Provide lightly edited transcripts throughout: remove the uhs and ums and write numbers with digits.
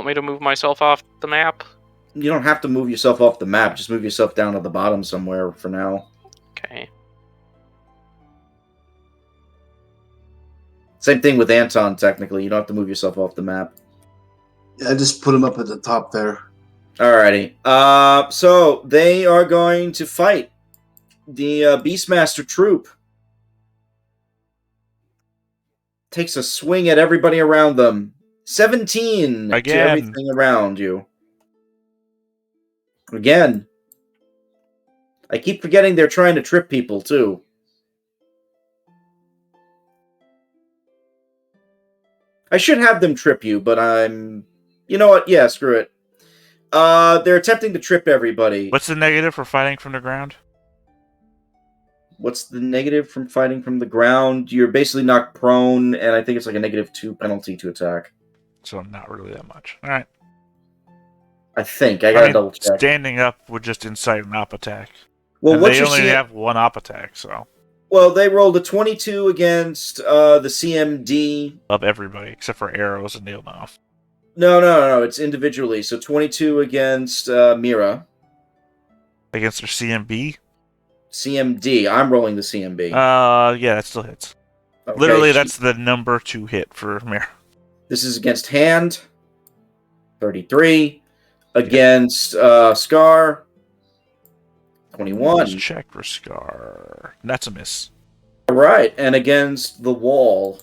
want me to move myself off the map? You don't have to move yourself off the map. Just move yourself down to the bottom somewhere for now. Okay. Same thing with Anton, technically. You don't have to move yourself off the map. Yeah, I just put him up at the top there. Alrighty. So they are going to fight the Beastmaster troop. Takes a swing at everybody around them. 17 Again. to everything around you. Again. I keep forgetting they're trying to trip people, too. I should have them trip you, but I'm... You know what? Yeah, screw it. They're attempting to trip everybody. What's the negative for fighting from the ground? What's the negative from fighting from the ground? You're basically knocked prone, and I think it's like a -2 penalty to attack. So not really that much. All right. I think. I gotta double check. Standing up would just incite an op attack. Well, and what they you only see... have one op attack, so... Well, they rolled a 22 against the CMD. Of everybody, except for arrows and nailed off. No. It's individually. So 22 against Mira. Against their CMB? CMD. I'm rolling the CMB. Yeah, that still hits. Okay, Literally, that's the number to hit for Mira. This is against Hand. 33. Against Scar. 21. Let's check for Scar. That's a miss. All right, and against the Wall.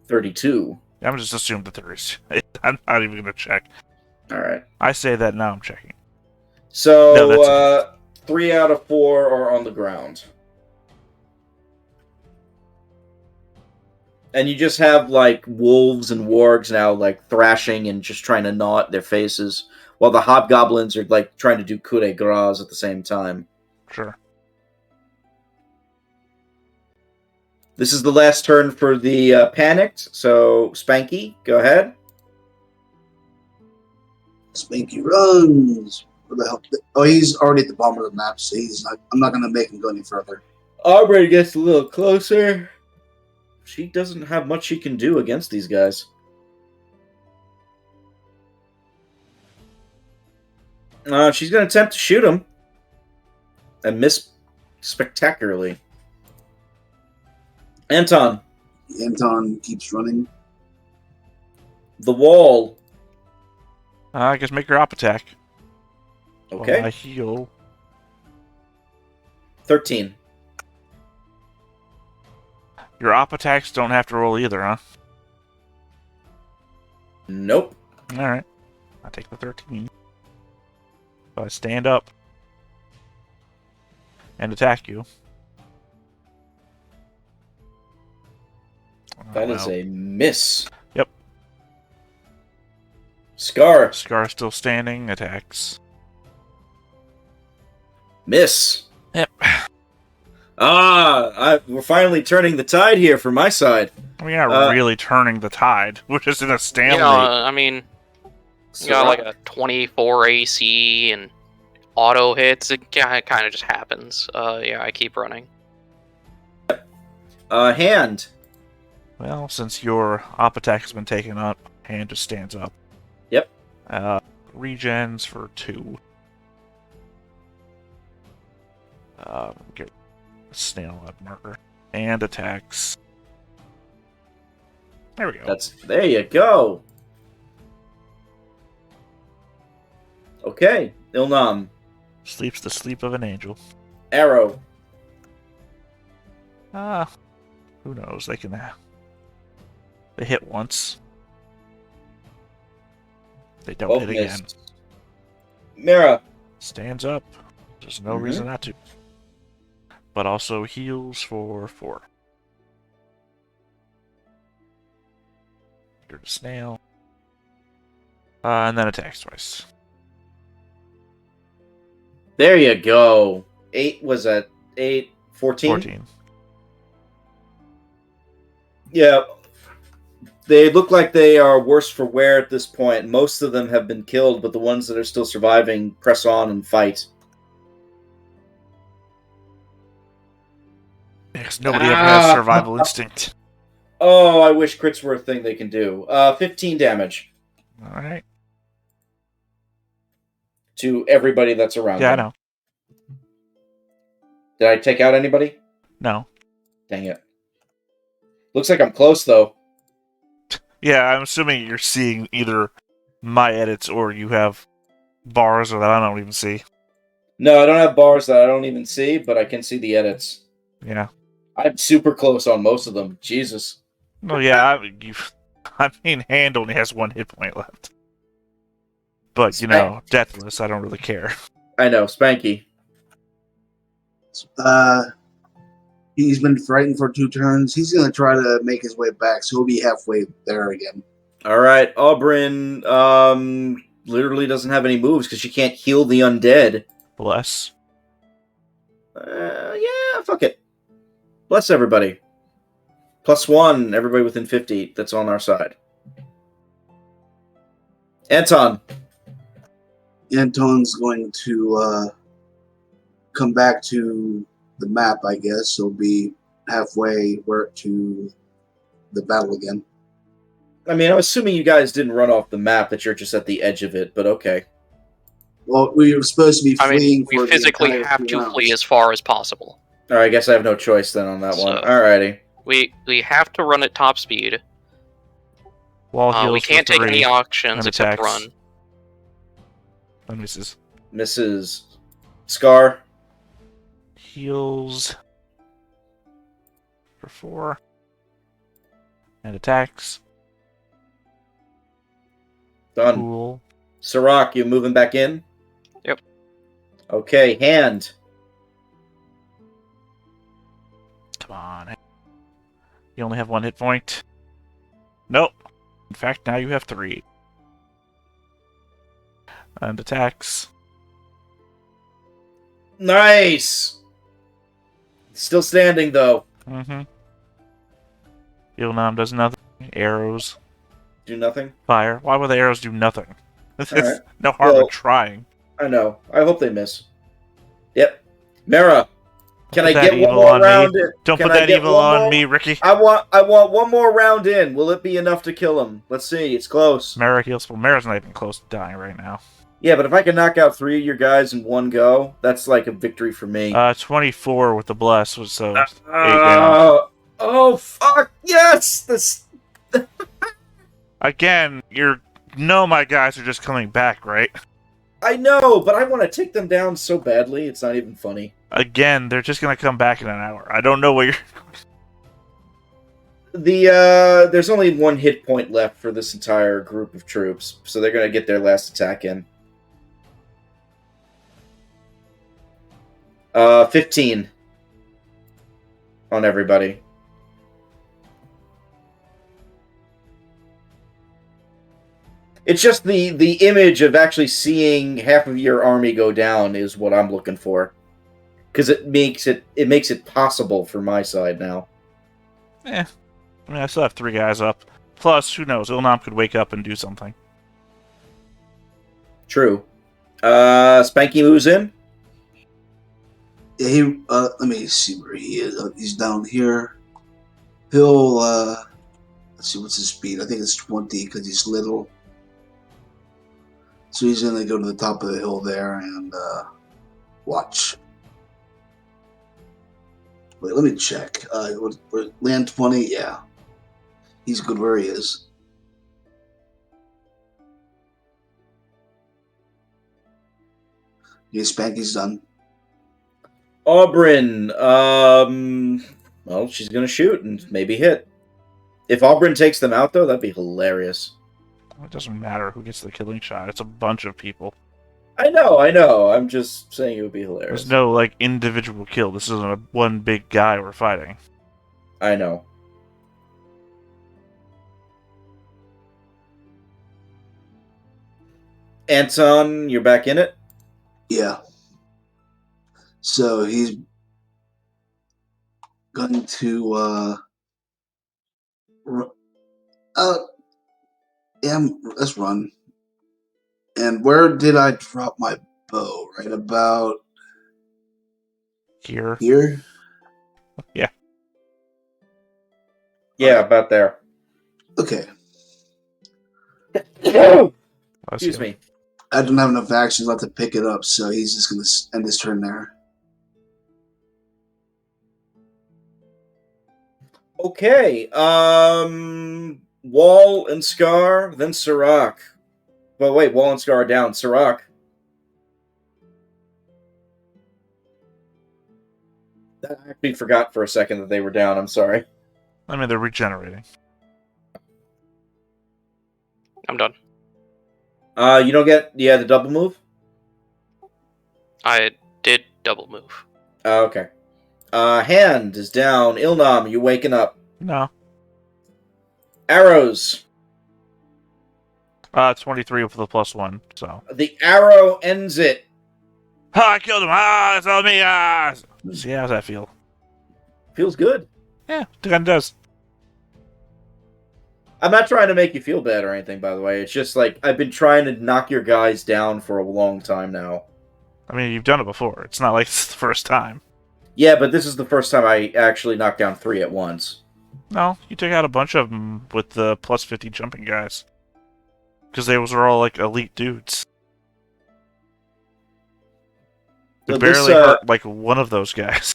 32. I'm just assuming that there is. I'm not even going to check. All right. I say that now I'm checking. So, No, 3 out of 4 are on the ground. And you just have, like, wolves and wargs now, like, thrashing and just trying to gnaw at their faces, while the hobgoblins are, like, trying to do coup de grace at the same time. Sure. This is the last turn for the Panicked, so Spanky, go ahead. Spanky runs. Where the hell? Oh, he's already at the bottom of the map, so he's not. I'm not going to make him go any further. Aubrey gets a little closer. She doesn't have much she can do against these guys. She's going to attempt to shoot him. And miss spectacularly. Anton. Anton keeps running. The Wall. I guess make your op attack. Okay. While I heal. 13. Your op attacks don't have to roll either, huh? Nope. Alright. I take the 13. So I stand up. And attack you. That is a miss. Yep. Scar. Scar still standing, attacks. Miss. Yep. We're finally turning the tide here for my side. We're not really turning the tide. We're just in a stalemate. I mean, you got like a 24 AC and auto hits. It kind of just happens. Yeah, I keep running. Hand. Well, since your op attack has been taken up, Hand just stands up. Yep. Regens for 2. Get a snail up marker. And attacks. There we go. There you go. Okay. Ilnam. Sleeps the sleep of an angel. Arrow. Who knows? They can. They hit once. They don't hit again. Mira. Stands up. There's no reason not to. But also heals for 4. You're the snail. And then attacks twice. There you go. 8 was at 8. 14? 14. Yeah. They look like they are worse for wear at this point. Most of them have been killed, but the ones that are still surviving press on and fight. Because nobody ever has survival instinct. Oh, I wish crits were a thing they can do. 15 damage. Alright. to everybody that's around Yeah, him. I know. Did I take out anybody? No. Dang it. Looks like I'm close, though. Yeah, I'm assuming you're seeing either my edits or you have bars that I don't even see. No, I don't have bars that I don't even see, but I can see the edits. Yeah. I'm super close on most of them. Jesus. Well, yeah, I mean, Hand only has 1 hit point left. But, deathless, I don't really care. I know, Spanky. He's been frightened for 2 turns. He's going to try to make his way back, so he'll be halfway there again. All right, Aubryn literally doesn't have any moves because she can't heal the undead. Bless. Yeah, fuck it. Bless everybody. +1, everybody within 50 that's on our side. Anton. Anton's going to come back to the map, I guess. He'll be halfway to the battle again. I mean, I'm assuming you guys didn't run off the map, that you're just at the edge of it, but okay. Well, we were supposed to be fleeing we physically have to flee as far as possible. All right, I guess I have no choice then on that one. So, Alrighty. We have to run at top speed. Wall heals we can't for take 3 any actions except attacks. run. That misses. Mrs. Scar. Heals for 4. And attacks. Done. Cool. Sirach, you moving back in? Yep. Okay, Hand. Come on. You only have 1 hit point. Nope. In fact, now you have 3. And attacks. Nice! Still standing, though. Mm-hmm. Ilnam does nothing. Arrows. Do nothing? Fire. Why would the arrows do nothing? There's Alright. no harm Well, in trying. I know. I hope they miss. Yep. Mara, can I Put that get one evil more on round me. in? Don't Can put I that get evil one on more? me, Ricky. I want one more round in. Will it be enough to kill him? Let's see. It's close. Mara heals. Well, Mara's not even close to dying right now. Yeah, but if I can knock out 3 of your guys in one go, that's like a victory for me. 24 with the bless, so 8 damage. Oh, fuck! Yes! This. Again, my guys are just coming back, right? I know, but I want to take them down so badly, it's not even funny. Again, they're just gonna come back in an hour. I don't know what you're... There's only 1 hit point left for this entire group of troops, so they're gonna get their last attack in. 15 on everybody. It's just the image of actually seeing half of your army go down is what I'm looking for, because it makes it possible for my side now. I mean, I still have 3 guys up. Plus, who knows? Ilnam could wake up and do something. True. Spanky moves in. Yeah, he. Let me see where he is. He's down here. He'll. Let's see, what's his speed? I think it's 20 because he's little. So he's gonna go to the top of the hill there and watch. Wait, let me check. Land 20, yeah. He's good where he is. Yeah, Spanky's done. Aubryn, well, she's gonna shoot and maybe hit. If Aubryn takes them out, though, that'd be hilarious. It doesn't matter who gets the killing shot. It's a bunch of people. I know. I'm just saying it would be hilarious. There's no, individual kill. This isn't a one big guy we're fighting. I know. Anton, you're back in it? Yeah. So he's going to let's run. And where did I drop my bow? Right about Here. here? Yeah. Yeah, about there. Okay. Excuse me. I don't have enough actions left to pick it up, so he's just going to end his turn there. Okay. Wall and Scar, then Sirach. Well, wait, Wall and Scar are down. Sirach. I actually forgot for a second that they were down. I'm sorry. I mean, they're regenerating. I'm done. You don't get the double move? I did double move. Okay. Hand is down. Ilnam, you waking up. No. Arrows. 23 for the +1, so. The arrow ends it. Ah, I killed him! Ah, it's on me! Ah! See, how's that feel? Feels good. Yeah, it kind of does. I'm not trying to make you feel bad or anything, by the way. It's just like, I've been trying to knock your guys down for a long time now. I mean, you've done it before. It's not like it's the first time. Yeah, but this is the first time I actually knocked down 3 at once. No, you took out a bunch of them with the +50 jumping guys. Because those were all, like, elite dudes. You barely hurt, like, one of those guys.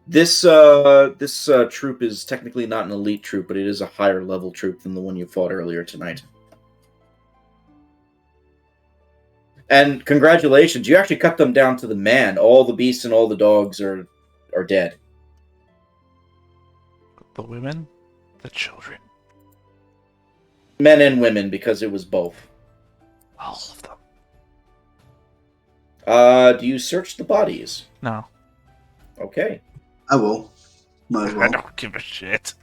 This troop is technically not an elite troop, but it is a higher level troop than the one you fought earlier tonight. And congratulations, you actually cut them down to the man. All the beasts and all the dogs are dead. The women, the children. Men and women, because it was both. All of them. Do you search the bodies? No. Okay. I will. Might as I well. don't give a shit.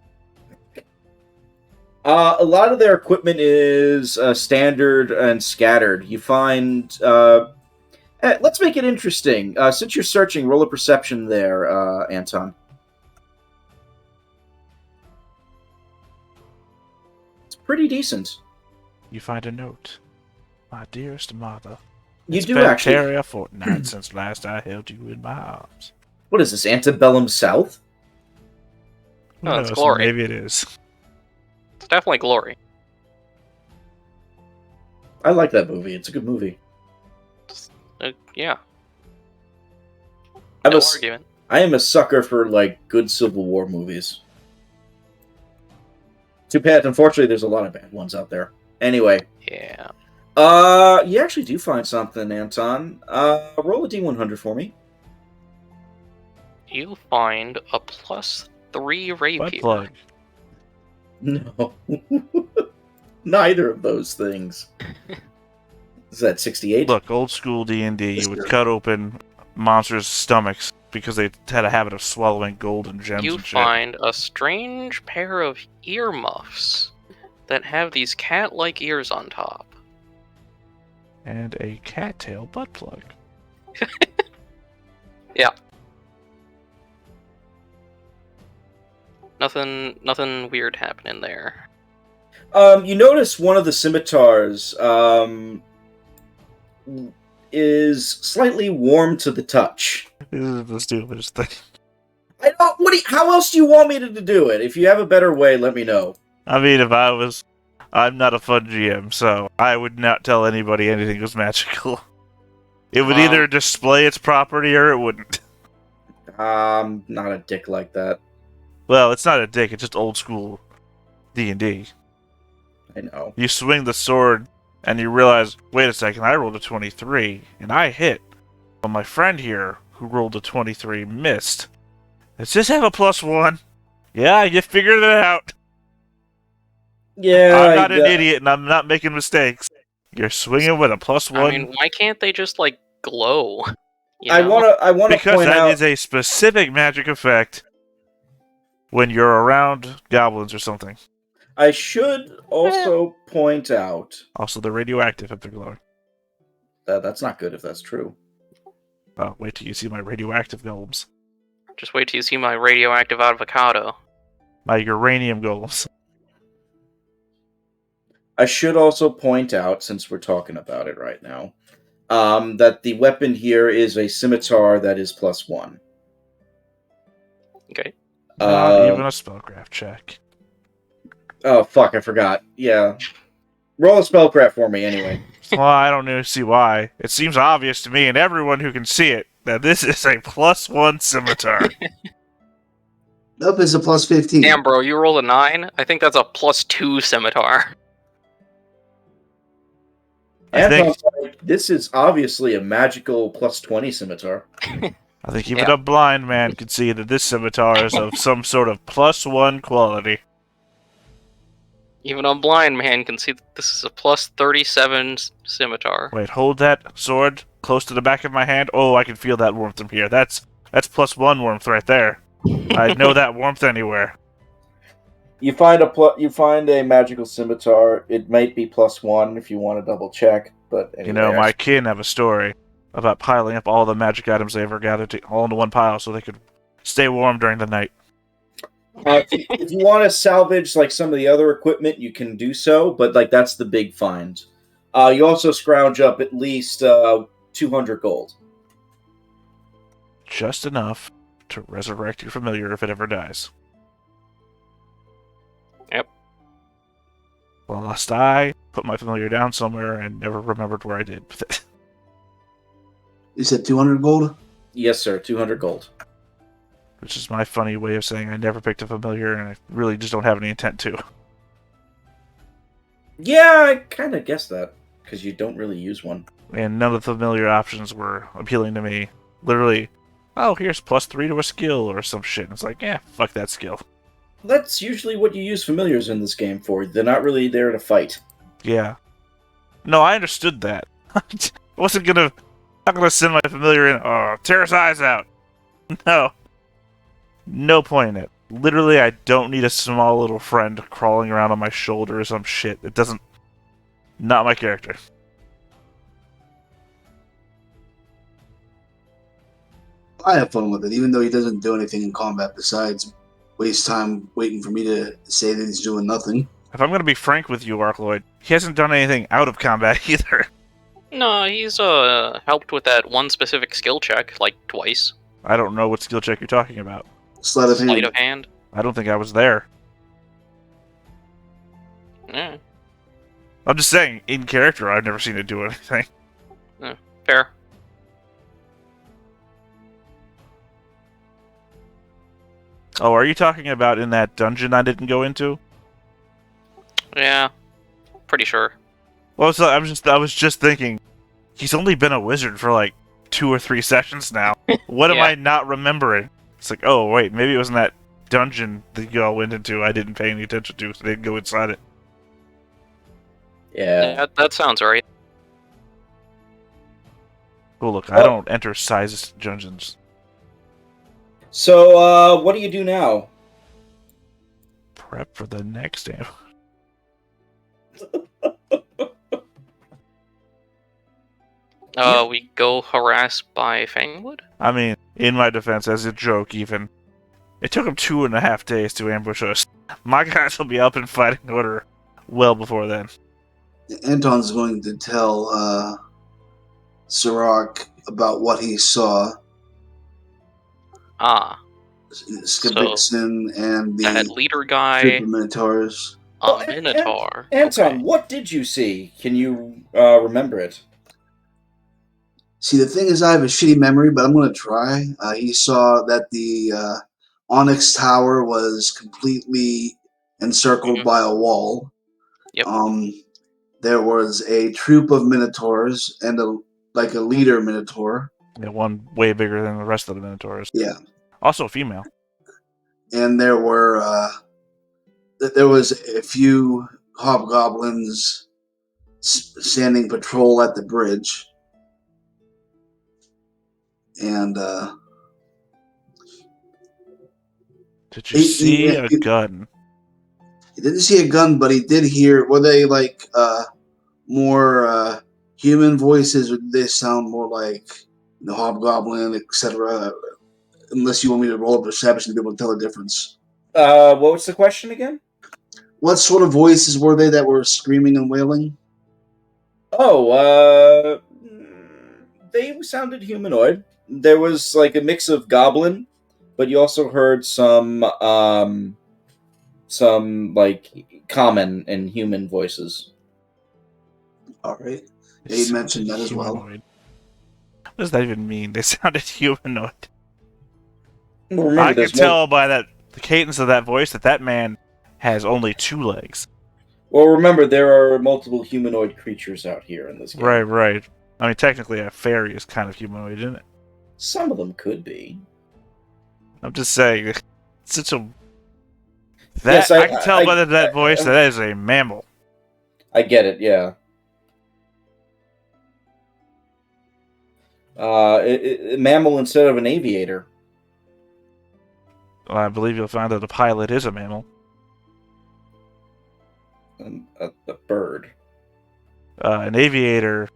A lot of their equipment is standard and scattered. You find... let's make it interesting. Since you're searching, roll a perception there, Anton. It's pretty decent. You find a note. My dearest mother. You It's do been actually... Terry a fortnight since last I held you in my arms. What is this, Antebellum South? Who No, it's knows? Glory. Maybe it is. It's definitely Glory. I like that movie. It's a good movie. Yeah. I'm No a, argument. I am a sucker for, like, good Civil War movies. Too bad, unfortunately, there's a lot of bad ones out there. Anyway. Yeah. You actually do find something, Anton. Roll a D100 for me. You find a +3 rapier. Butt plug. No. Neither of those things. Is that 68? Look, old school D&D, you would cut open monsters' stomachs because they had a habit of swallowing gold and gems You and shit. find a strange pair of earmuffs that have these cat-like ears on top. And a cattail butt plug. Yeah. Nothing weird happening there. You notice one of the scimitars is slightly warm to the touch. This is the stupidest thing. I don't. How else do you want me to do it? If you have a better way, let me know. I mean, I'm not a fun GM, so I would not tell anybody anything was magical. It would either display its property or it wouldn't. Not a dick like that. Well, it's not a dick, it's just old school D&D. I know. You swing the sword, and you realize, wait a second, I rolled a 23, and I hit. But my friend here, who rolled a 23, missed. Does this have a +1? Yeah, you figured it out. Yeah, I'm not an idiot, and I'm not making mistakes. You're swinging with a +1. I mean, why can't they just, like, glow? You I know? wanna because point that out is a specific magic effect when you're around goblins or something. I should also point out Also, they're radioactive if they're glowing. that's not good if that's true. Oh, wait till you see my radioactive golems. Just wait till you see my radioactive avocado. My uranium golems. I should also point out, since we're talking about it right now, that the weapon here is a scimitar that is +1. Okay. Not even a spellcraft check. Oh, fuck, I forgot. Yeah. Roll a spellcraft for me, anyway. Well, I don't really see why. It seems obvious to me and everyone who can see it that this is a +1 scimitar. Nope, it's a plus 15. Damn, bro, you rolled a 9? I think that's a +2 scimitar. I think- Anton's like, this is obviously a magical +20 scimitar. I think even a blind man could see that this scimitar is of some sort of +1 quality. Even a blind man can see that this is a +37 scimitar. Wait, hold that sword close to the back of my hand. Oh, I can feel that warmth from here. That's +1 warmth right there. I'd know that warmth anywhere. You find a magical scimitar. It might be +1 if you want to double check. But anyway, You know, my kin have a story about piling up all the magic items they ever gathered all into one pile so they could stay warm during the night. If you want to salvage like some of the other equipment, you can do so. But like that's the big find. You also scrounge up at least 200 gold. Just enough to resurrect your familiar if it ever dies. Yep. Well, last I put my familiar down somewhere and never remembered where I did with it. You said 200 gold? Yes, sir. 200 gold. Which is my funny way of saying I never picked a familiar and I really just don't have any intent to. Yeah, I kind of guessed that because you don't really use one. And none of the familiar options were appealing to me. Literally, oh, here's +3 to a skill or some shit. And it's like, yeah, fuck that skill. That's usually what you use familiars in this game for. They're not really there to fight. Yeah. No, I understood that. I wasn't not gonna send my familiar in, oh, tear his eyes out. No. No point in it. Literally, I don't need a small little friend crawling around on my shoulder or some shit. It doesn't... Not my character. I have fun with it, even though he doesn't do anything in combat besides waste time waiting for me to say that he's doing nothing. If I'm gonna be frank with you, Arkloid, he hasn't done anything out of combat either. No, he's helped with that one specific skill check, like twice. I don't know what skill check you're talking about. Sleight of hand. Sleight of hand. I don't think I was there. Yeah, I'm just saying, in character, I've never seen it do anything. fair. Oh, are you talking about in that dungeon I didn't go into? Yeah, pretty sure. Well, so I was just thinking, he's only been a wizard for like 2 or 3 sessions now. What am Yeah. I not remembering? It's like, oh wait, maybe it was in that dungeon that you all went into. I didn't pay any attention to, so I didn't go inside it. Yeah. That sounds right. Oh look, I don't enter sizes dungeons. So, what do you do now? Prep for the next game. We go harass by Fangwood? I mean, in my defense, as a joke even, it took him 2.5 days to ambush us. My guys will be up and fighting order well before then. Anton's going to tell Sirach about what he saw. Ah, Skibixon and that the leader guy, Super Minotaurs. a Minotaur. Anton, Okay. what did you see? Can you remember it? See, the thing is, I have a shitty memory, but I'm going to try. He saw that the Onyx Tower was completely encircled by a wall. Yep. There was a troop of Minotaurs and a leader Minotaur. Yeah, one way bigger than the rest of the Minotaurs. Yeah. Also female. And there was a few hobgoblins standing patrol at the bridge. And Did you see a gun? he didn't see a gun, but he did hear. Were they like more human voices, or did they sound more like the hobgoblin, etc.? Unless you want me to roll a perception to be able to tell the difference. What was the question again? What sort of voices were they that were screaming and wailing? Oh, they sounded humanoid. There was like a mix of goblin, but you also heard some like common and human voices. All right. They mentioned that as well. Humanoid. What does that even mean? They sounded humanoid. Well, remember, I can there's tell by the cadence of that voice that man has only 2 legs. Well, remember, there are multiple humanoid creatures out here in this game. Right. I mean, technically, a fairy is kind of humanoid, isn't it? Some of them could be. I'm just saying, it's such a... Yes, I can tell by that voice that is a mammal. I get it, yeah. Mammal instead of an aviator. Well, I believe you'll find that a pilot is a mammal. A bird. An aviator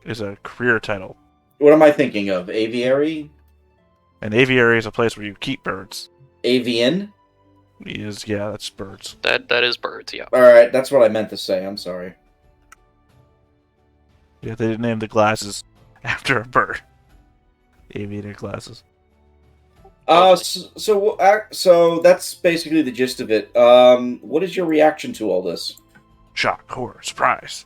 is a career title. What am I thinking of? Aviary? An aviary is a place where you keep birds. Avian? Yeah, that's birds. That is birds, yeah. Alright, that's what I meant to say. I'm sorry. Yeah, they didn't name the glasses after a bird. Aviator glasses. So that's basically the gist of it. What is your reaction to all this? Shock, horror, surprise.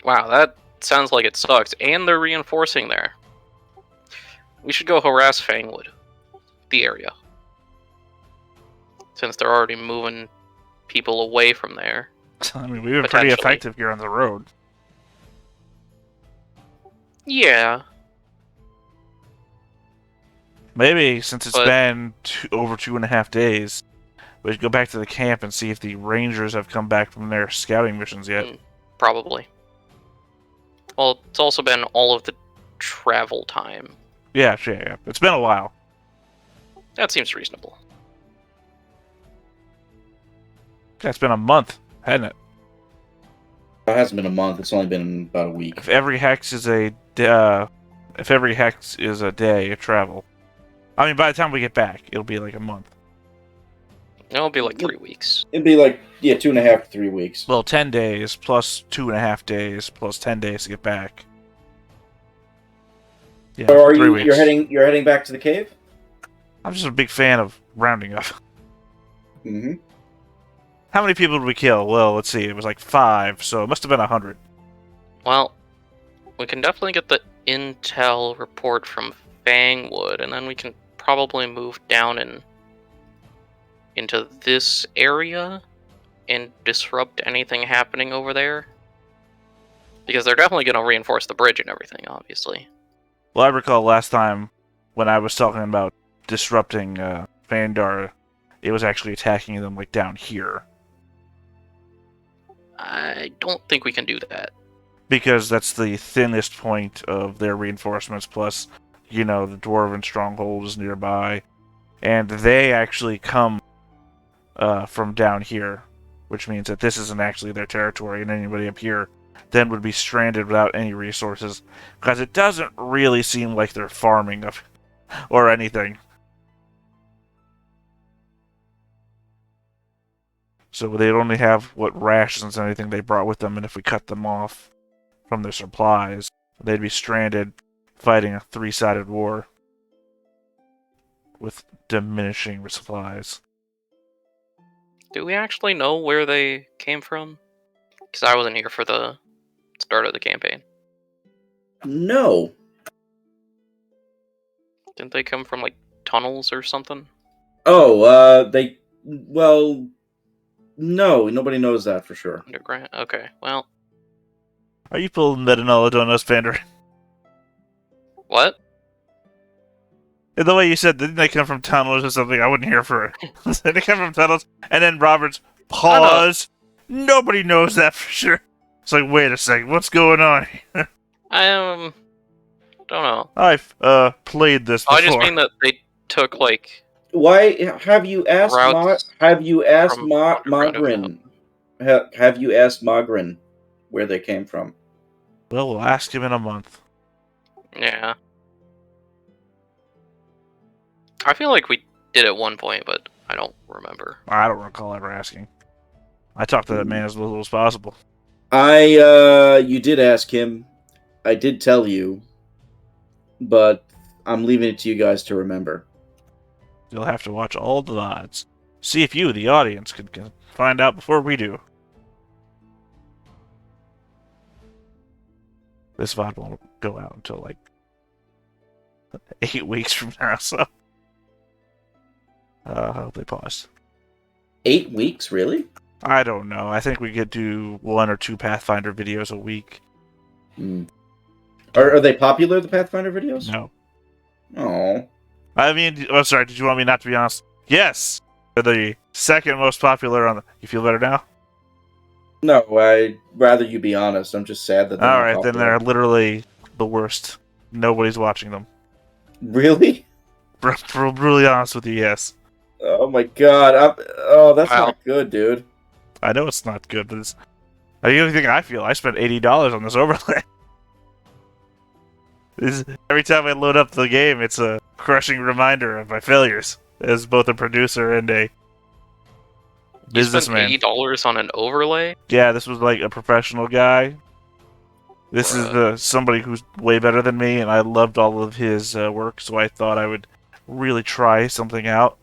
Wow, that sounds like it sucks. And they're reinforcing there. We should go harass Fangwood. The area. Since they're already moving people away from there. I mean, we've been pretty effective here on the road. Yeah. Maybe, since it's been over 2.5 days, we should go back to the camp and see if the Rangers have come back from their scouting missions yet. Probably. Well, it's also been all of the travel time. Yeah. It's been a while. That seems reasonable. Yeah, it's been a month, hasn't it? It hasn't been a month. It's only been about a week. If every hex is a day of travel, I mean, by the time we get back, it'll be like a month. It'll be like 3 weeks. It'd be like 2.5 to 3 weeks. Well, 10 days plus 2.5 days plus 10 days to get back. Yeah, So are 3 you? weeks. You're heading back to the cave? I'm just a big fan of rounding up. Mm-hmm. How many people did we kill? Well, let's see. It was like 5, so it must have been 100. Well, we can definitely get the intel report from Fangwood, and then we can probably move down into this area and disrupt anything happening over there. Because they're definitely going to reinforce the bridge and everything, obviously. Well, I recall last time when I was talking about disrupting Phaendar, it was actually attacking them like down here. I don't think we can do that. Because that's the thinnest point of their reinforcements, plus, the Dwarven stronghold is nearby. And they actually come from down here, which means that this isn't actually their territory, and anybody up here then would be stranded without any resources. Because it doesn't really seem like they're farming or anything. So they'd only have, rations and anything they brought with them, and if we cut them off from their supplies, they'd be stranded fighting a 3-sided war with diminishing supplies. Do we actually know where they came from? Because I wasn't here for the start of the campaign. No. Didn't they come from, like, tunnels or something? Oh, well, no, nobody knows that for sure. Underground? Okay, well... Are you pulling meta knowledge on us, Phaendar? What? In the way you said, didn't they come from tunnels or something? I wouldn't hear for it. Did they come from tunnels? And then Robert's pause. Nobody knows that for sure. It's like, wait a second, what's going on here? I don't know. I've played this before. I just mean that they took, like... Why have you asked? Have you asked Mogren? Have you asked Mogren where they came from? Well, we'll ask him in a month. Yeah. I feel like we did at one point, but I don't remember. I don't recall ever asking. I talked to that man as little as possible. You did ask him. I did tell you, but I'm leaving it to you guys to remember. You'll have to watch all the VODs. See if you, the audience, can find out before we do. this VOD won't go out until like 8 weeks from now, so I hope they paused. 8 weeks, really? I don't know. I think we could do 1 or 2 Pathfinder videos a week. Are they popular, the Pathfinder videos? No. Oh. I mean, oh, sorry, did you want me not to be honest? Yes! They're the second most popular on the... You feel better now? No, I'd rather you be honest. I'm just sad that they're not Alright, then popular. they're literally the worst. Nobody's watching them. Really? For really honest with you, yes. Oh my god. That's Wow. not good, dude. I know it's not good, but it's... The only thing I feel, I spent $80 on this overlay. Every time I load up the game, it's a crushing reminder of my failures as both a producer and a businessman. You spent $80 on an overlay? Yeah, this was like a professional guy. This is somebody who's way better than me, and I loved all of his work, so I thought I would really try something out.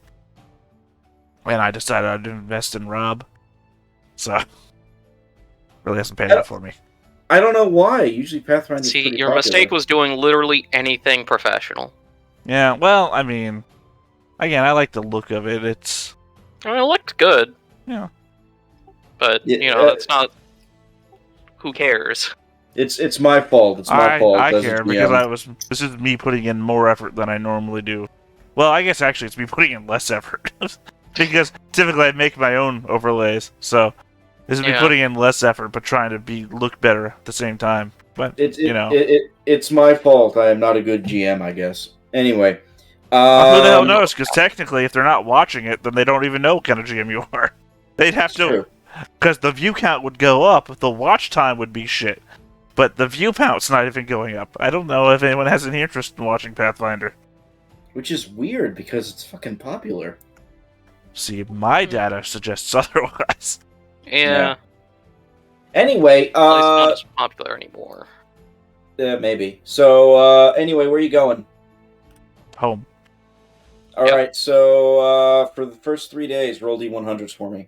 And I decided I'd invest in Rob. So, really hasn't paid off for me. I don't know why. Usually Pathfinder's See, pretty your popular. mistake was doing literally anything professional. Yeah, well, I mean, again, I like the look of it. It's... I mean, it looked good. Yeah. But, Yeah, that's not... Who cares? It's my fault. It's my fault. I as a care GM. because this is me putting in more effort than I normally do. Well, I guess actually it's me putting in less effort. Because typically I make my own overlays, so this is me putting in less effort but trying to look better at the same time. But it's my fault. I am not a good GM, I guess. Anyway, who the hell knows? Because technically, if they're not watching it, then they don't even know what kind of GM you are. They'd have to, because the view count would go up, the watch time would be shit. But the view count's not even going up. I don't know if anyone has any interest in watching Pathfinder. Which is weird because it's fucking popular. See, my data suggests otherwise. Yeah. Anyway, It's not as popular anymore. maybe. So, anyway, where are you going? Home. Alright, so, for the first 3 days, roll D100s for me.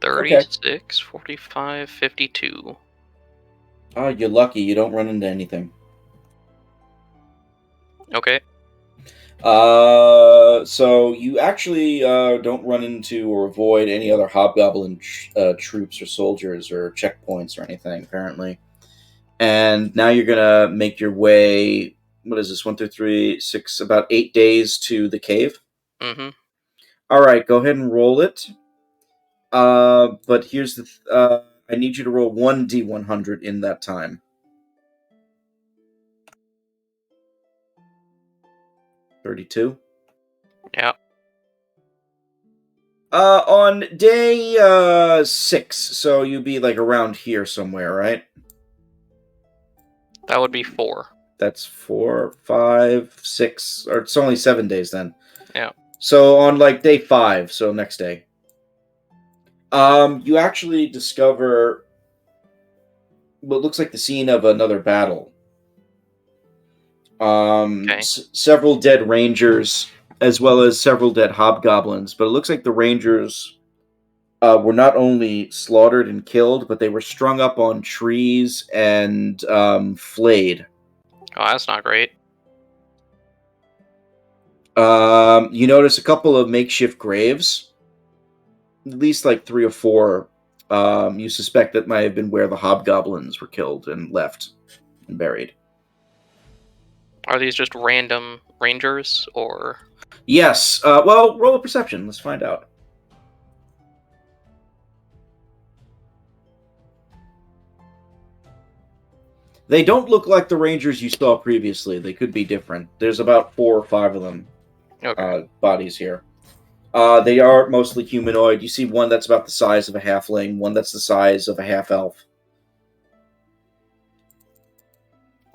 Okay. 36, 45, 52. Oh, you're lucky. You don't run into anything. Okay. So you actually don't run into or avoid any other hobgoblin troops or soldiers or checkpoints or anything, apparently. And now you're gonna make your way. What is this? 1 through 3, 6, about 8 days to the cave. Mm-hmm. All right, go ahead and roll it. But here's the. I need you to roll 1 D100 in that time. 32. Yeah. On day 6, so you'd be like around here somewhere, right? That would be 4. That's 4, 5, 6, or it's only 7 days then. Yeah. So on like day 5, so next day, you actually discover what looks like the scene of another battle. Several dead rangers, as well as several dead hobgoblins. But it looks like the rangers were not only slaughtered and killed, but they were strung up on trees and flayed. Oh, that's not great. You notice a couple of makeshift graves. At least like 3 or 4. You suspect that might have been where the hobgoblins were killed and left and buried. Are these just random rangers, or...? Yes. Well, roll a perception. Let's find out. They don't look like the rangers you saw previously. They could be different. There's about 4 or 5 of them. Okay. Bodies here. They are mostly humanoid. You see one that's about the size of a halfling, one that's the size of a half-elf.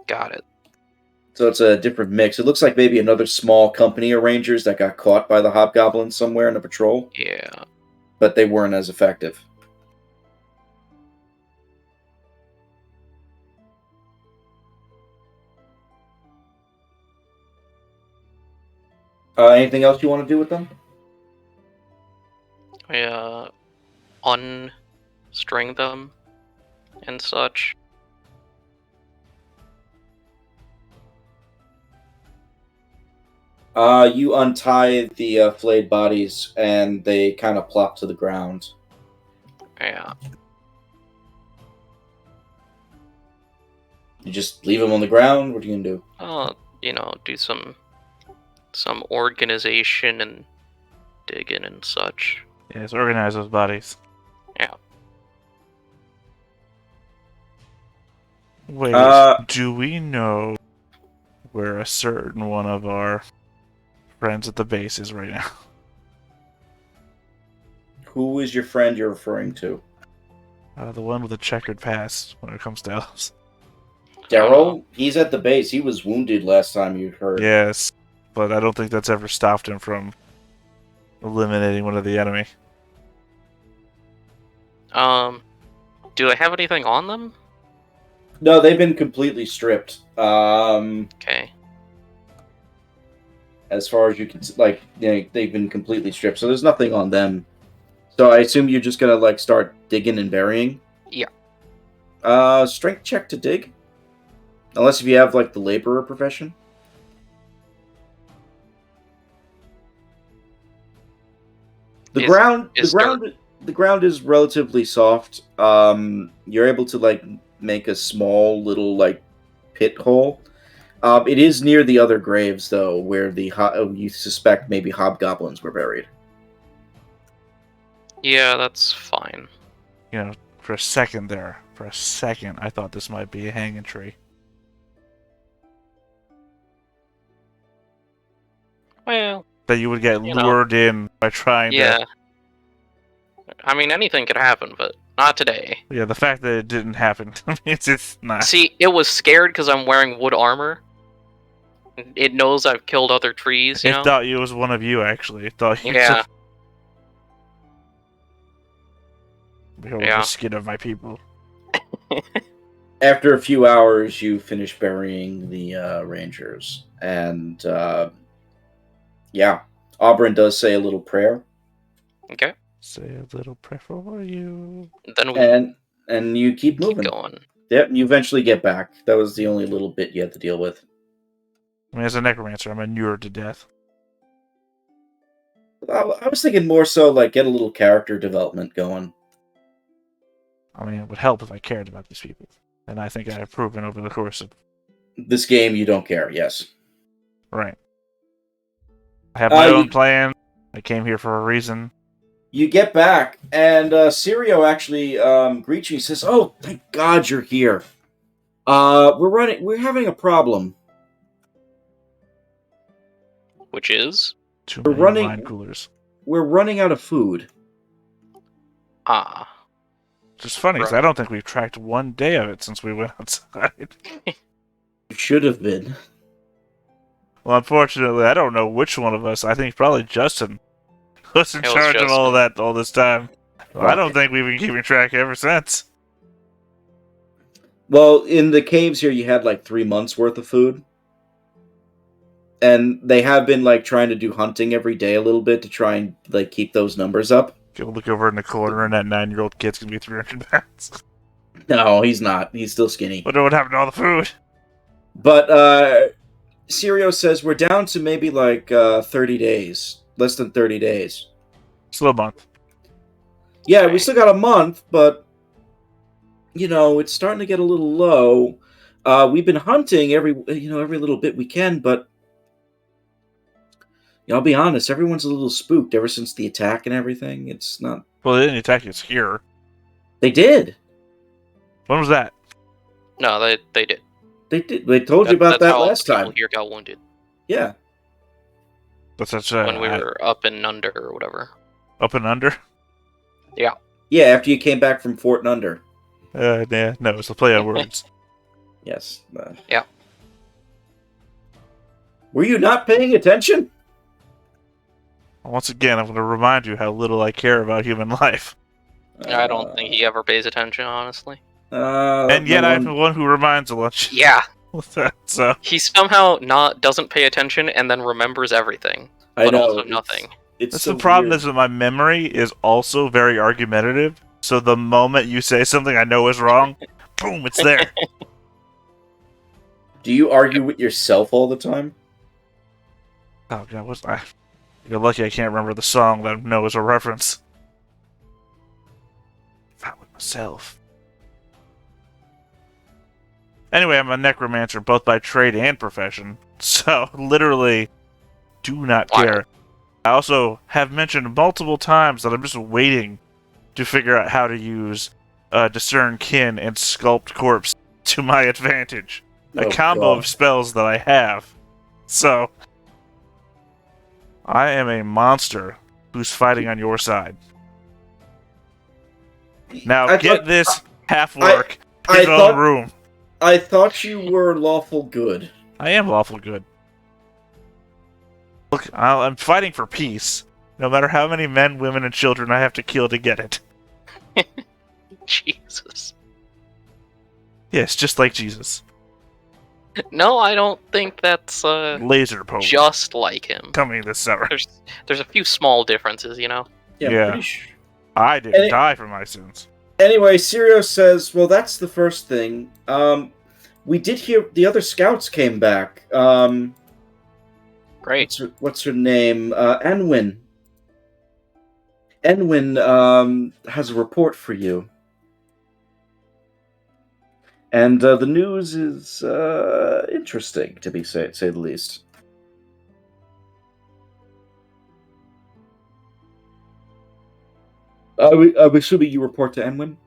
Got it. So it's a different mix. It looks like maybe another small company of rangers that got caught by the hobgoblins somewhere in a patrol. Yeah. But they weren't as effective. Anything else you want to do with them? Unstring them and such. You untie the flayed bodies, and they kind of plop to the ground. Yeah. You just leave them on the ground? What are you gonna do? Do some organization and digging and such. Yes, organize those bodies. Yeah. Wait, do we know where a certain one of our friends at the base is right now? Who is your friend you're referring to? The one with the checkered past when it comes to elves. Daryl? He's at the base. He was wounded last time you heard. Yes, but I don't think that's ever stopped him from eliminating one of the enemy. Do they have anything on them? No, they've been completely stripped. Okay. As far as you can, they've been completely stripped, so there's nothing on them. So I assume you're just gonna start digging and burying. Yeah. Strength check to dig, unless if you have the laborer profession. The ground is relatively soft. You're able to make a small little pit hole. It is near the other graves though, where you suspect maybe hobgoblins were buried. Yeah, that's fine. For a second, I thought this might be a hanging tree. Well, that you would get lured in by trying to... Yeah. I mean, anything could happen, but not today. Yeah, the fact that it didn't happen means it's not. See, it was scared because I'm wearing wood armor. It knows I've killed other trees, It thought it was one of you, actually. It thought you Behold the skin of my people. After a few hours, you finish burying the rangers. And, Auburn does say a little prayer. Okay. Say a little prayer for you. Then and you keep moving. Keep going. Yep, you eventually get back. That was the only little bit you had to deal with. I mean, as a necromancer, I'm inured to death. I was thinking more so, get a little character development going. I mean, it would help if I cared about these people. And I think I have proven over the course of... This game, you don't care, yes. Right. I have my own plan. I came here for a reason. You get back, and Sirio actually greets you. He says, "Oh, thank God you're here. We're having a problem. Which is? We're running wine coolers. We're running out of food." Which is funny, because I don't think we've tracked one day of it since we went outside. You should have been. Well, unfortunately, I don't know which one of us. I think probably Justin was in charge of all that all this time. Well, I don't think we've been keeping track ever since. Well, in the caves here, you had 3 months worth of food. And they have been trying to do hunting every day a little bit to try and keep those numbers up. Go look over in the corner and that 9-year-old kid's gonna be 300 pounds. No, he's not. He's still skinny. Wonder what happened to all the food. But Sirio says we're down to maybe 30 days. Less than 30 days. Still a month. Yeah, we still got a month, but it's starting to get a little low. We've been hunting every little bit we can, but I'll be honest, everyone's a little spooked ever since the attack and everything. It's not... Well, they didn't attack us here. They did. When was that? No, they did. They did. They told you about that last time. People here got wounded. Yeah. But that's when we were up and under or whatever. Up and under? Yeah. Yeah, after you came back from Fort and Under. Yeah, no, it's a play on words. Yes. Yeah. Were you not paying attention? Once again, I'm going to remind you how little I care about human life. I don't think he ever pays attention, honestly. And yet I'm the one who reminds a lot. Yeah. So He somehow doesn't pay attention and then remembers everything, I but know, also nothing. It's that's so the problem weird. is that my memory is also very argumentative. So the moment you say something I know is wrong, boom, it's there. Do you argue with yourself all the time? Oh god, what's I? You're lucky I can't remember the song that I know is a reference. Not with myself. Anyway, I'm a necromancer both by trade and profession, so literally do not Wild. care. I also have mentioned multiple times that I'm just waiting to figure out how to use Discern Kin and Sculpt Corpse to my advantage. A Oh, combo God. of spells that I have. So, I am a monster who's fighting on your side. Now, I get thought- this half-orc I his own thought room. I thought you were lawful good. I am lawful good. Look, I'm fighting for peace, no matter how many men, women, and children I have to kill to get it. Jesus. Yes, just like Jesus. No, I don't think that's Laser poke just like him. coming this summer. There's a few small differences, you know. Yeah, Yeah. I'm pretty sure. I didn't die for my sins. Anyway, Sirio says, well, that's the first thing. We did hear the other scouts came back. Great. What's her name? Enwyn. Enwyn has a report for you. And the news is interesting, to say the least. I'm assuming you report to Enwyn?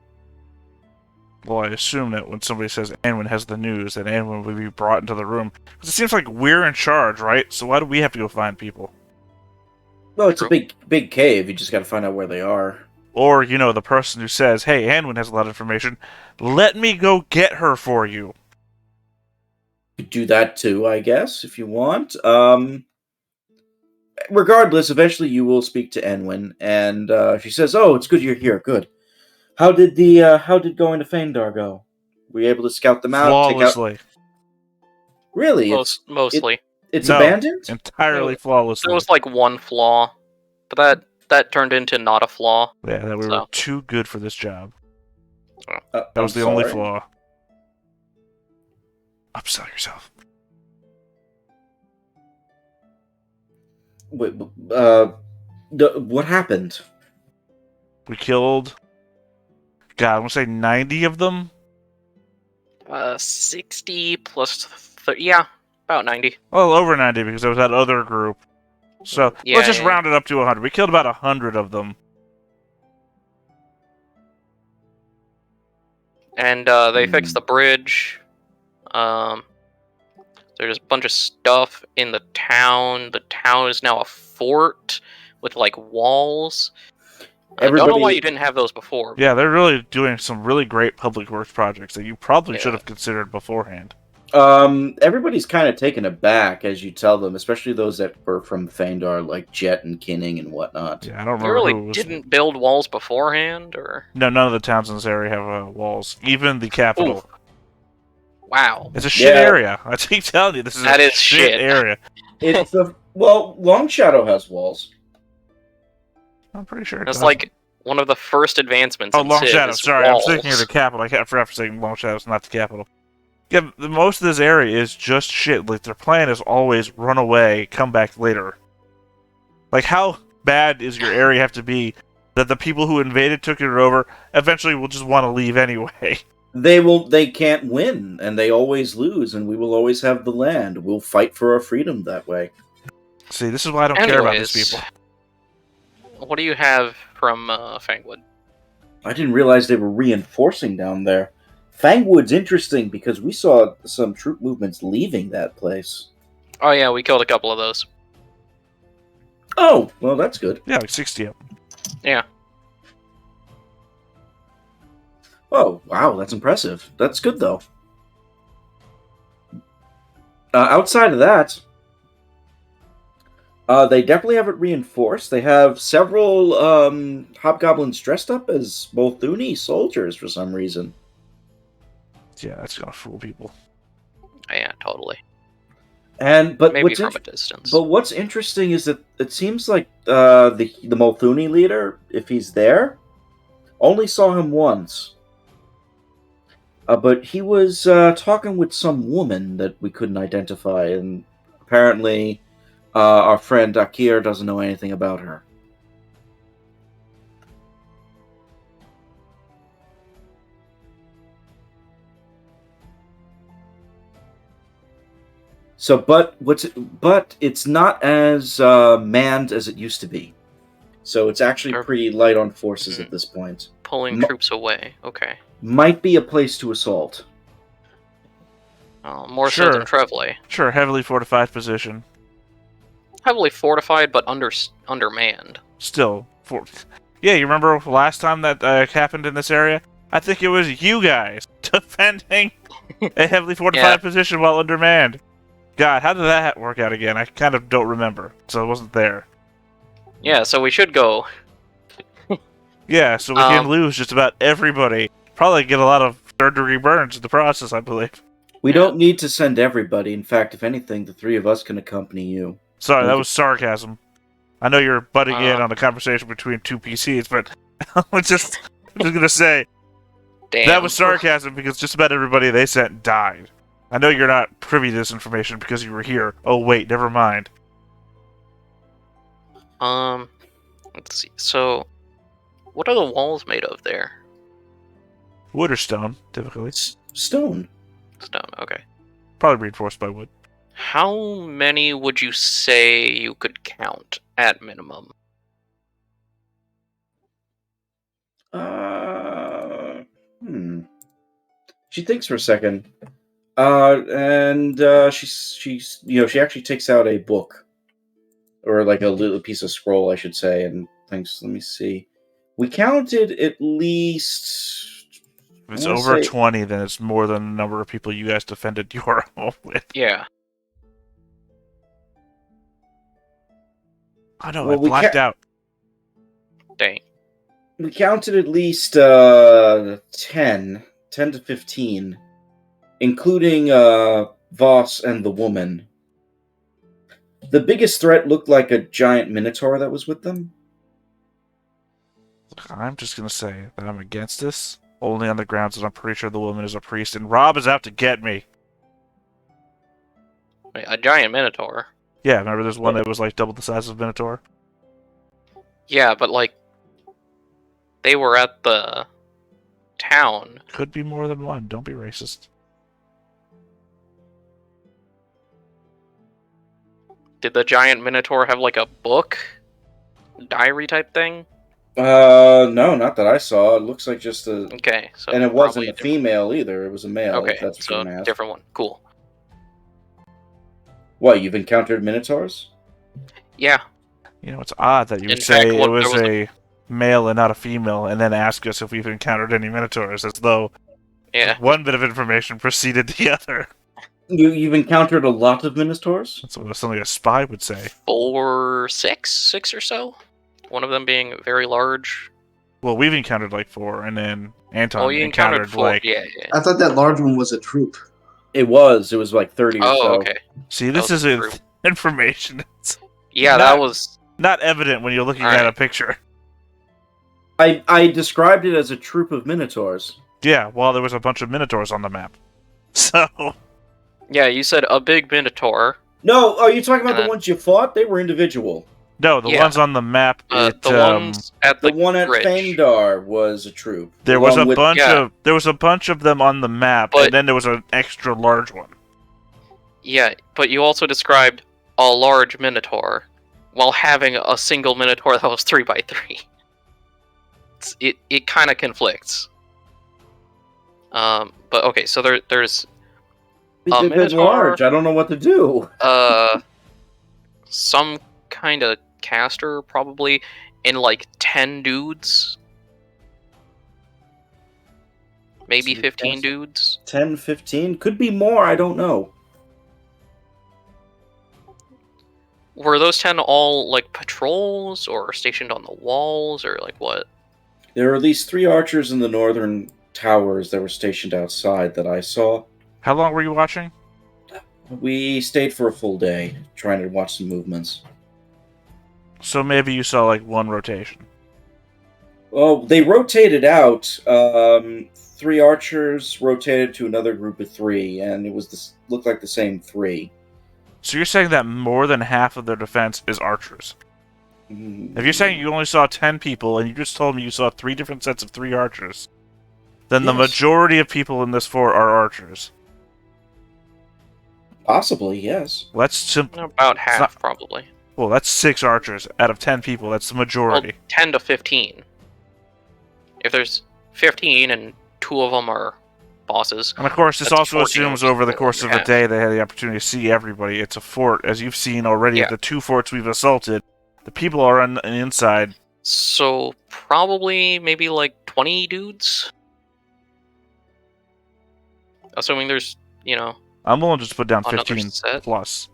Well, I assume that when somebody says Anwin has the news, that Anwin will be brought into the room. Because it seems like we're in charge, right? So why do we have to go find people? Well, it's a big cave. You just got to find out where they are. Or, you know, the person who says, hey, Anwin has a lot of information. Let me go get her for you. You could do that too, I guess, if you want. Regardless, eventually you will speak to Enwyn, and she says, "Oh, it's good you're here. Good. How did going to Phaendar go? Were you able to scout them out? Flawlessly. Really? Mostly. It's No. abandoned? Entirely There flawlessly. was like one flaw, but that turned into not a flaw. Yeah, that we were So. too good for this job. That That was the only flaw. Upsell yourself. Wait, what happened? We killed, God, I want to say 90 of them? 60 plus 30, yeah, about 90. Well, over 90 because there was that other group. So, Yeah, let's just yeah. round it up to 100. We killed about 100 of them. And they fixed the bridge. There's a bunch of stuff in the town. The town is now a fort with like walls. I don't know why you didn't have those before. Yeah, they're really doing some really great public works projects that you probably should have considered beforehand. Everybody's kind of taken aback as you tell them, especially those that were from Phaendar, like Jet and Kinning and whatnot. Yeah, I don't remember You really who was... didn't build walls beforehand, or? No, none of the towns in this area have walls. Even the capital. Ooh. Wow. It's a shit area. I keep telling you, this is That a is shit. area. It's Long Shadow has walls. I'm pretty sure. It's like one of the first advancements. Oh, in Long Civ Shadow. is Sorry, walls. I'm thinking of the capital. I forgot for saying Long Shadow's not the capital. Yeah, most of this area is just shit. Like, their plan is always run away, come back later. Like, how bad is your area have to be that the people who invaded, took it over, eventually will just want to leave anyway? They can't win, and they always lose, and we will always have the land. We'll fight for our freedom that way. See, this is why I don't care about these people. What do you have from Fangwood? I didn't realize they were reinforcing down there. Fangwood's interesting because we saw some troop movements leaving that place. Oh yeah, we killed a couple of those. Oh, well, that's good. Yeah, like 60 of them. Yeah. Oh, wow, that's impressive. That's good, though. Outside of that, they definitely have it reinforced. They have several hobgoblins dressed up as Molthune soldiers for some reason. Yeah, that's gonna fool people. Yeah. totally. But Maybe from a distance. But what's interesting is that it seems like the Molthune leader, if he's there, only saw him once. But he was talking with some woman that we couldn't identify, and apparently our friend Akir doesn't know anything about her. So, but it's not as manned as it used to be. So it's actually pretty light on forces at this point. Pulling troops away. Okay. Might be a place to assault. More so than Trevely. Sure, heavily fortified position. Heavily fortified, but undermanned. Still, yeah. You remember last time that happened in this area? I think it was you guys defending a heavily fortified position while undermanned. God, how did that work out again? I kind of don't remember, so I wasn't there. Yeah, so we should go. Yeah, so we can lose just about everybody. Probably get a lot of third-degree burns in the process, I believe. We don't need to send everybody. In fact, if anything, the three of us can accompany you. Sorry, that was sarcasm. I know you're butting in on the conversation between two PCs, but I'm just gonna say that was sarcasm because just about everybody they sent died. I know you're not privy to this information because you were here. Oh wait, never mind. Let's see. So, what are the walls made of there? Wood or stone, typically. Stone. Stone, okay. Probably reinforced by wood. How many would you say you could count at minimum? She thinks for a second. She's she actually takes out a book. Or like a little piece of scroll, I should say, and thinks, let me see. We counted at least... If it's over 20, then it's more than the number of people you guys defended your home with. Yeah. I know, I blacked out. Dang. We counted at least 10 to 15, including Voss and the woman. The biggest threat looked like a giant minotaur that was with them. I'm just going to say that I'm against this, only on the grounds that I'm pretty sure the woman is a priest, and Rob is out to get me. Wait, a giant minotaur? Yeah, remember there's one that was like double the size of minotaur? Yeah, but like, they were at the town. Could be more than one, don't be racist. Did the giant minotaur have like a book? Diary type thing? No, not that I saw. It looks like just a... Okay, so... And it wasn't a female either, it was a male. Okay, if that's so different one. Cool. What, you've encountered minotaurs? Yeah. You know, it's odd that you would say it was a male and not a female, and then ask us if we've encountered any minotaurs, as though one bit of information preceded the other. You've encountered a lot of minotaurs? That's what something a spy would say. 6 or so. One of them being very large. Well, we've encountered like 4, and then Anton encountered 4. like... Yeah. I thought that large one was a troop. It was like 30 or so. Oh, okay. See, this is information. Yeah, that was... Not evident when you're looking at a picture. I described it as a troop of minotaurs. Yeah, well, there was a bunch of minotaurs on the map. So... Yeah, you said a big minotaur. No, are you talking about the ones you fought? They were individual. No, the ones on the map. The ones at the one at Phaendar was a troop. There was a bunch of them on the map, and then there was an extra large one. Yeah, but you also described a large minotaur while having a single minotaur that was 3x3. It kind of conflicts. But okay, so there's a minotaur, large. I don't know what to do. Some kind of caster, probably, in like 10 dudes. Maybe 15 dudes. 10, 15? Could be more, I don't know. Were those 10 all, like, patrols, or stationed on the walls, or, like, what? There were at least 3 archers in the northern towers that were stationed outside that I saw. How long were you watching? We stayed for a full day, trying to watch some movements. So maybe you saw like one rotation. Well, they rotated out. 3 archers rotated to another group of 3, and it was looked like the same 3. So you're saying that more than half of their defense is archers? If you're saying you only saw 10 people, and you just told me you saw 3 different sets of 3 archers, then the Yes. majority of people in this fort are archers. Possibly, yes. About half, probably. Well, that's 6 archers out of 10 people. That's the majority. Well, 10 to 15. If there's 15 and 2 of them are bosses. And of course, this That's also 14 assumes over the course of a half. day they had the opportunity to see everybody. It's a fort, as you've seen already at the 2 forts we've assaulted. The people are on the inside. So, probably maybe like 20 dudes? Assuming there's, I'm willing to just put down another 15 set. plus.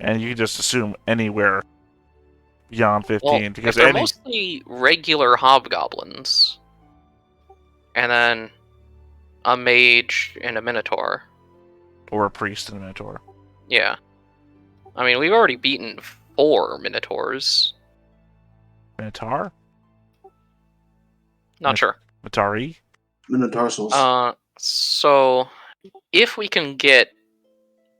And you can just assume anywhere beyond 15. Well, because if they're mostly regular hobgoblins, and then a mage and a minotaur. Or a priest and a minotaur. Yeah. I mean, we've already beaten 4 minotaurs. Minotaur? Not sure. Minotauri? Minotarsals. So, if we can get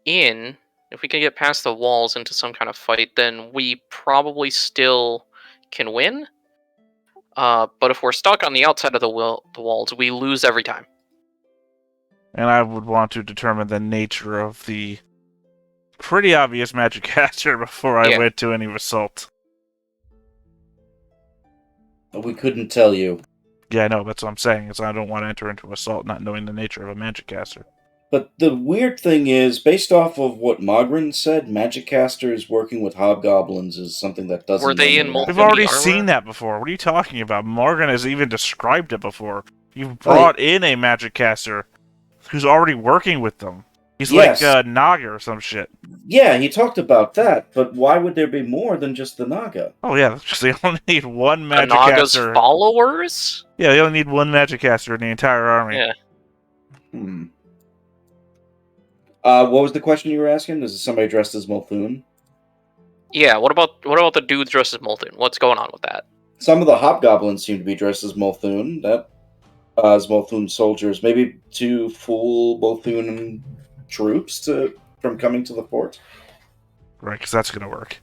in, if we can get past the walls into some kind of fight, then we probably still can win. But if we're stuck on the outside of the walls, we lose every time. And I would want to determine the nature of the pretty obvious magic caster before I went to any assault. We couldn't tell you. Yeah, I know, that's what I'm saying, is I don't want to enter into assault not knowing the nature of a magic caster. But the weird thing is, based off of what Mogren said, magic casters working with hobgoblins is something that doesn't. Were they in normally We've happen. already armor? seen that before. What are you talking about? Morgan has even described it before. You've brought in a magic caster who's already working with them. He's Yes. like Naga or some shit. Yeah, he talked about that, but why would there be more than just the Naga? Oh yeah, that's just they only need one The magic Naga's caster. followers? Yeah, they only need one magic caster in the entire army. Yeah. What was the question you were asking? Is it somebody dressed as Molthune? Yeah, what about the dudes dressed as Molthune? What's going on with that? Some of the hobgoblins seem to be dressed as Molthune. That as Molthune soldiers, maybe to fool Molthune troops from coming to the fort. Right, because that's gonna work.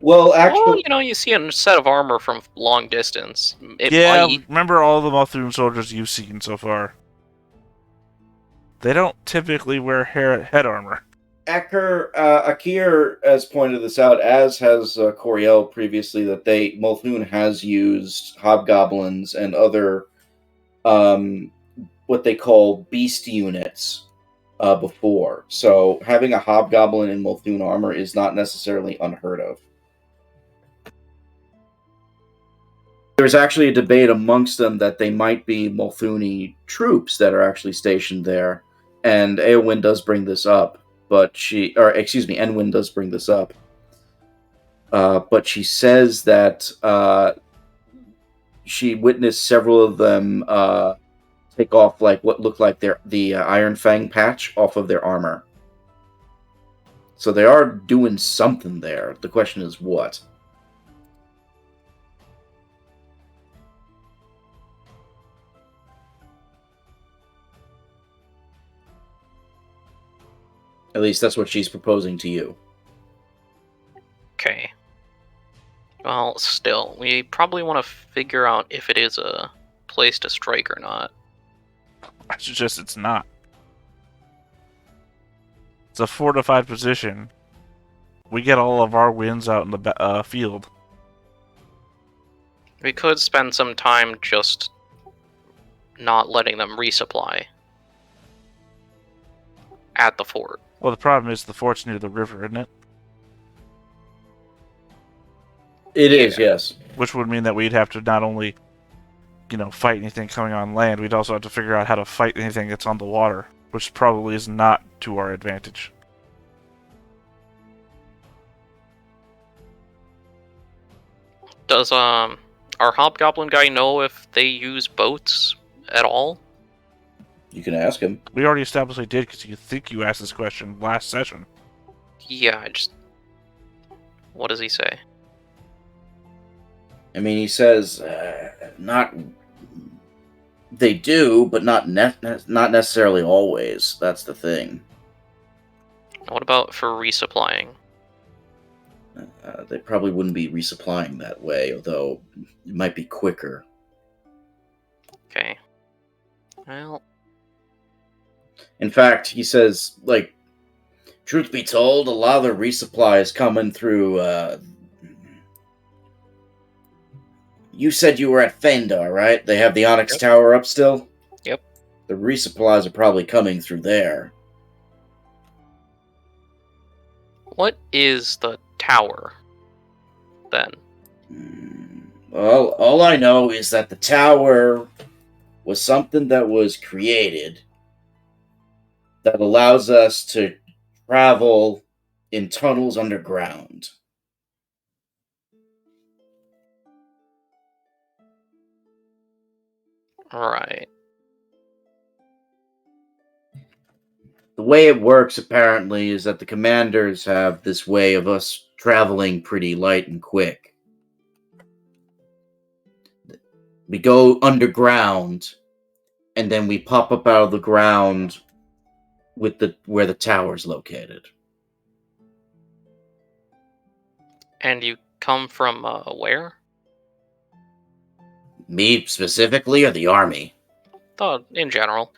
Well, actually, Well, you see a set of armor from long distance. It Yeah, might. remember all the Molthune soldiers you've seen so far. They don't typically wear head armor. Akir has pointed this out, as has Coriel previously, that Molthune has used hobgoblins and other what they call beast units before. So having a hobgoblin in Molthune armor is not necessarily unheard of. There's actually a debate amongst them that they might be Molthune troops that are actually stationed there, and Eowyn does bring this up, Enwyn does bring this up, but she says that she witnessed several of them take off like what looked like the Ironfang patch off of their armor. So they are doing something there. The question is what. At least that's what she's proposing to you. Okay. Well, still, we probably want to figure out if it is a place to strike or not. I suggest it's not. It's a fortified position. We get all of our wins out in the field. We could spend some time just not letting them resupply at the fort. Well, the problem is the fort's near the river, isn't it? It is, yes. Which would mean that we'd have to not only, fight anything coming on land, we'd also have to figure out how to fight anything that's on the water, which probably is not to our advantage. Does our hobgoblin guy know if they use boats at all? You can ask him. We already established I did because you think you asked this question last session. Yeah, what does he say? I mean, he says, not... They do, but not necessarily always. That's the thing. What about for resupplying? They probably wouldn't be resupplying that way, although it might be quicker. Okay. Well, in fact, he says, like, truth be told, a lot of the resupply is coming through, You said you were at Phaendar, right? They have the Onyx Tower up still? Yep. The resupplies are probably coming through there. what is the tower, then? Well, all I know is that the tower was something that was created that allows us to travel in tunnels underground. Right. The way it works, apparently, is that the commanders have this way of us traveling pretty light and quick. We go underground, and then we pop up out of the ground with where the tower's located. And you come from, where? Me specifically, or the army? In general.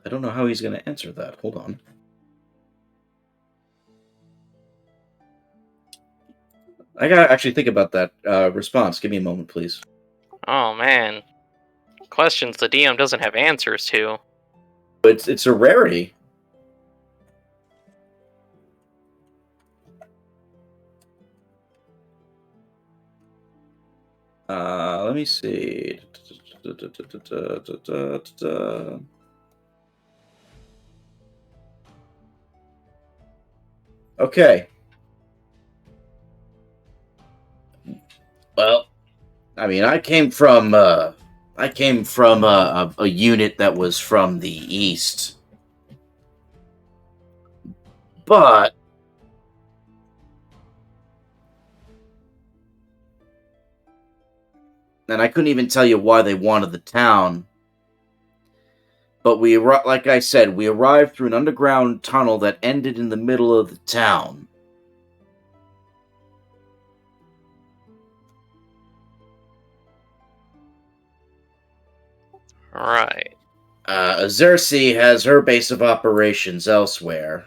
I don't know how he's going to answer that. Hold on. I gotta actually think about that response. Give me a moment, please. Oh, man. Questions the DM doesn't have answers to. It's a rarity. Let me see. Okay. Well, I mean, I came from a unit that was from the east, but and I couldn't even tell you why they wanted the town. But like I said, we arrived through an underground tunnel that ended in the middle of the town. Right. Azaersi has her base of operations elsewhere.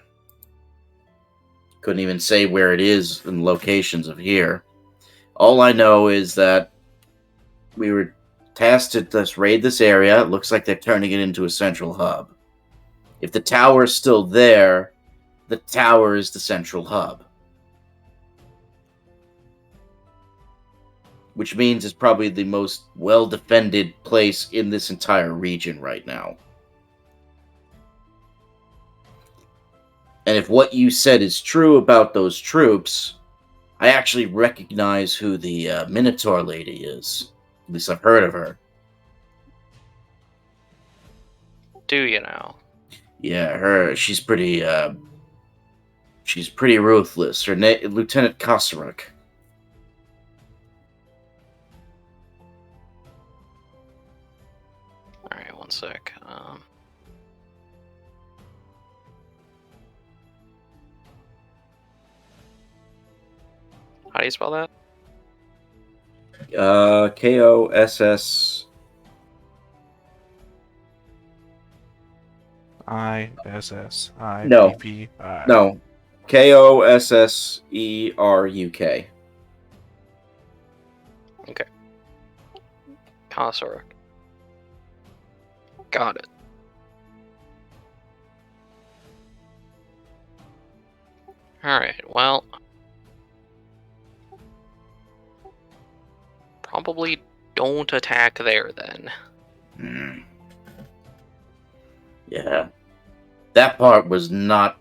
Couldn't even say where it is in locations of here. All I know is that we were tasked to just raid this area. It looks like they're turning it into a central hub. If the tower is still there, the tower is the central hub. Which means it's probably the most well-defended place in this entire region right now. And if what you said is true about those troops, I actually recognize who the Minotaur lady is. At least I've heard of her. Do you now? Yeah, she's pretty ruthless. Her Lieutenant Kosaruk. Alright, one sec. How do you spell that? Koss. ISSIPPI. No. Kosseruk. Okay. Kosaruk. Got it. Alright, well... probably don't attack there, then. Yeah. That part was not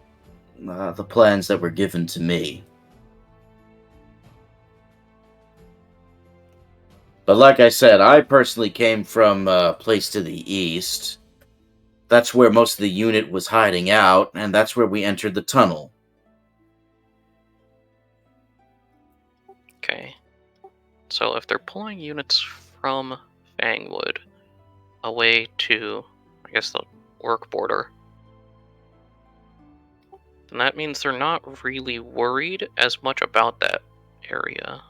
the plans that were given to me. But like I said, I personally came from a place to the east. That's where most of the unit was hiding out, and that's where we entered the tunnel. Okay. So if they're pulling units from Fangwood away to, I guess, the work border, then that means they're not really worried as much about that area.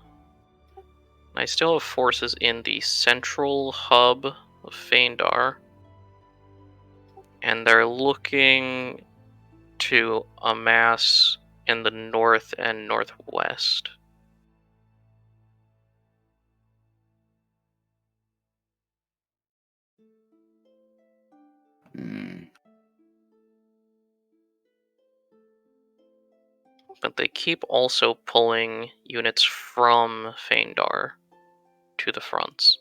I still have forces in the central hub of Phaendar, and they're looking to amass in the north and northwest. But they keep also pulling units from Phaendar to the fronts.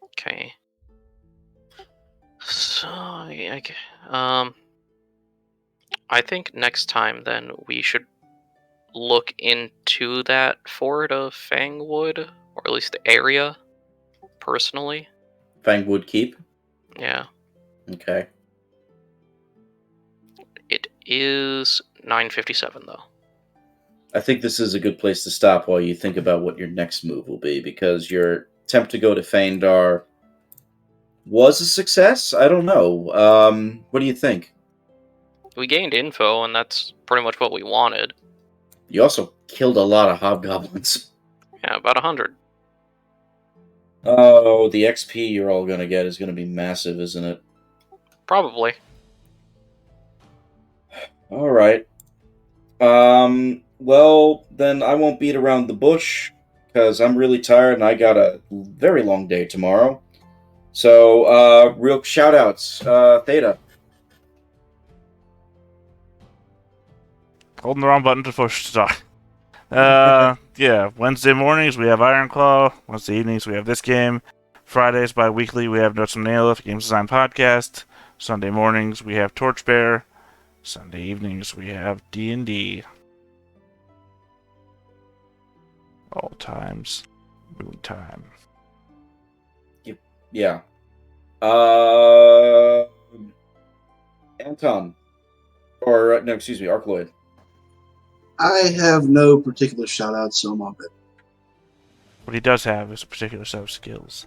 Okay. So, I think next time then we should look into that fort of Fangwood, or at least the area, personally. Fangwood Keep? Yeah. Okay. It is 9:57 though. I think this is a good place to stop while you think about what your next move will be, because your attempt to go to Phaendar was a success? I don't know. What do you think? We gained info, and that's pretty much what we wanted. You also killed a lot of hobgoblins. Yeah, about 100. Oh, the XP you're all gonna get is gonna be massive, isn't it? Probably. Alright. Well, then I won't beat around the bush, because I'm really tired and I got a very long day tomorrow. So, real shout-outs. Theta. Holding the wrong button to push to talk. Yeah, Wednesday mornings we have Ironclaw. Wednesday evenings we have this game. Fridays bi-weekly we have Notes from Naileth, Games Design Podcast. Sunday mornings we have Torchbearer. Sunday evenings we have D&D. All times, moon time. Yeah. Anton. Or, no, excuse me, Arcloid. I have no particular shout outs, so I'm all good. What he does have is a particular set of skills.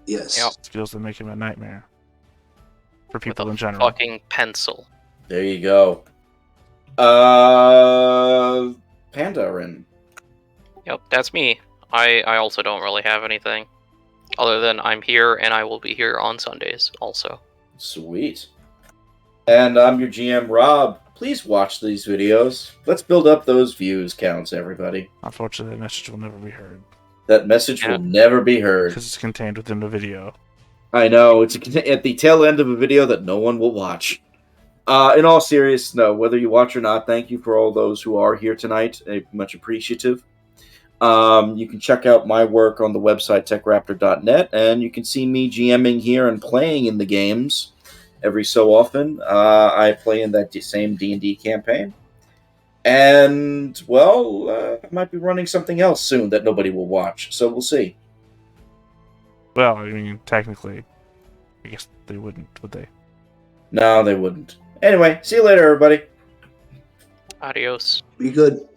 Yes. Yep. Skills that make him a nightmare. For With people a in general. fucking pencil. There you go. Pandarin. Yep, that's me. I also don't really have anything. Other than I'm here, and I will be here on Sundays, also. Sweet. And I'm your GM, Rob. Please watch these videos. Let's build up those views counts, everybody. Unfortunately, that message will never be heard. That message will never be heard. Because it's contained within the video. I know, it's at the tail end of a video that no one will watch. In all seriousness, no, whether you watch or not, thank you for all those who are here tonight. I'm much appreciative. You can check out my work on the website techraptor.net, and you can see me GMing here and playing in the games every so often. I play in that same D&D campaign. And, well, I might be running something else soon that nobody will watch, so we'll see. Well, I mean, technically, I guess they wouldn't, would they? No, they wouldn't. Anyway, see you later, everybody. Adios. Be good.